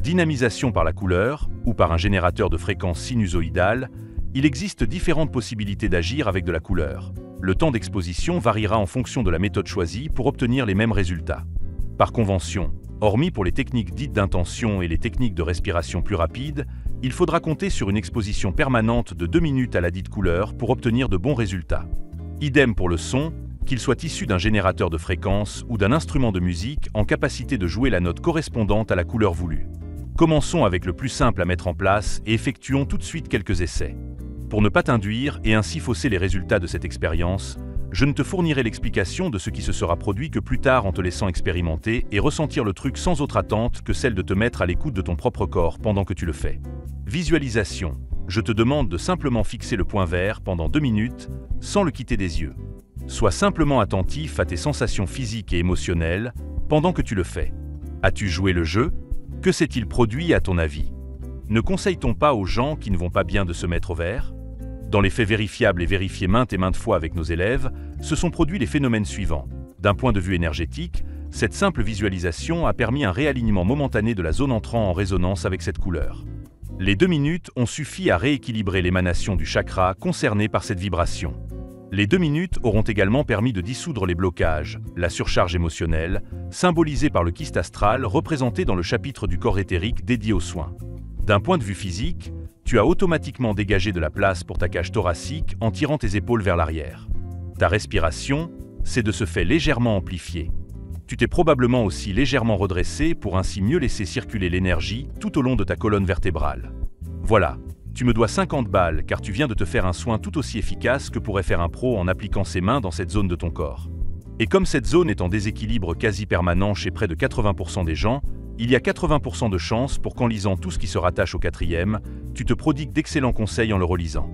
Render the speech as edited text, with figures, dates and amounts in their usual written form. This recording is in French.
Dynamisation par la couleur ou par un générateur de fréquences sinusoïdales, il existe différentes possibilités d'agir avec de la couleur. Le temps d'exposition variera en fonction de la méthode choisie pour obtenir les mêmes résultats. Par convention, hormis pour les techniques dites d'intention et les techniques de respiration plus rapides, il faudra compter sur une exposition permanente de 2 minutes à la dite couleur pour obtenir de bons résultats. Idem pour le son, qu'il soit issu d'un générateur de fréquences ou d'un instrument de musique en capacité de jouer la note correspondante à la couleur voulue. Commençons avec le plus simple à mettre en place et effectuons tout de suite quelques essais. Pour ne pas t'induire et ainsi fausser les résultats de cette expérience, je ne te fournirai l'explication de ce qui se sera produit que plus tard en te laissant expérimenter et ressentir le truc sans autre attente que celle de te mettre à l'écoute de ton propre corps pendant que tu le fais. Visualisation. Je te demande de simplement fixer le point vert pendant 2 minutes sans le quitter des yeux. Sois simplement attentif à tes sensations physiques et émotionnelles pendant que tu le fais. As-tu joué le jeu? Que s'est-il produit à ton avis? Ne conseille-t-on pas aux gens qui ne vont pas bien de se mettre au vert? Dans les faits vérifiables et vérifiés maintes et maintes fois avec nos élèves, se sont produits les phénomènes suivants. D'un point de vue énergétique, cette simple visualisation a permis un réalignement momentané de la zone entrant en résonance avec cette couleur. Les 2 minutes ont suffi à rééquilibrer l'émanation du chakra concerné par cette vibration. Les 2 minutes auront également permis de dissoudre les blocages, la surcharge émotionnelle, symbolisée par le kyste astral représenté dans le chapitre du corps éthérique dédié aux soins. D'un point de vue physique, tu as automatiquement dégagé de la place pour ta cage thoracique en tirant tes épaules vers l'arrière. Ta respiration s'est de ce fait légèrement amplifiée. Tu t'es probablement aussi légèrement redressé pour ainsi mieux laisser circuler l'énergie tout au long de ta colonne vertébrale. Voilà, tu me dois 50 balles car tu viens de te faire un soin tout aussi efficace que pourrait faire un pro en appliquant ses mains dans cette zone de ton corps. Et comme cette zone est en déséquilibre quasi permanent chez près de 80% des gens, il y a 80% de chances pour qu'en lisant tout ce qui se rattache au 4e, tu te prodigues d'excellents conseils en le relisant.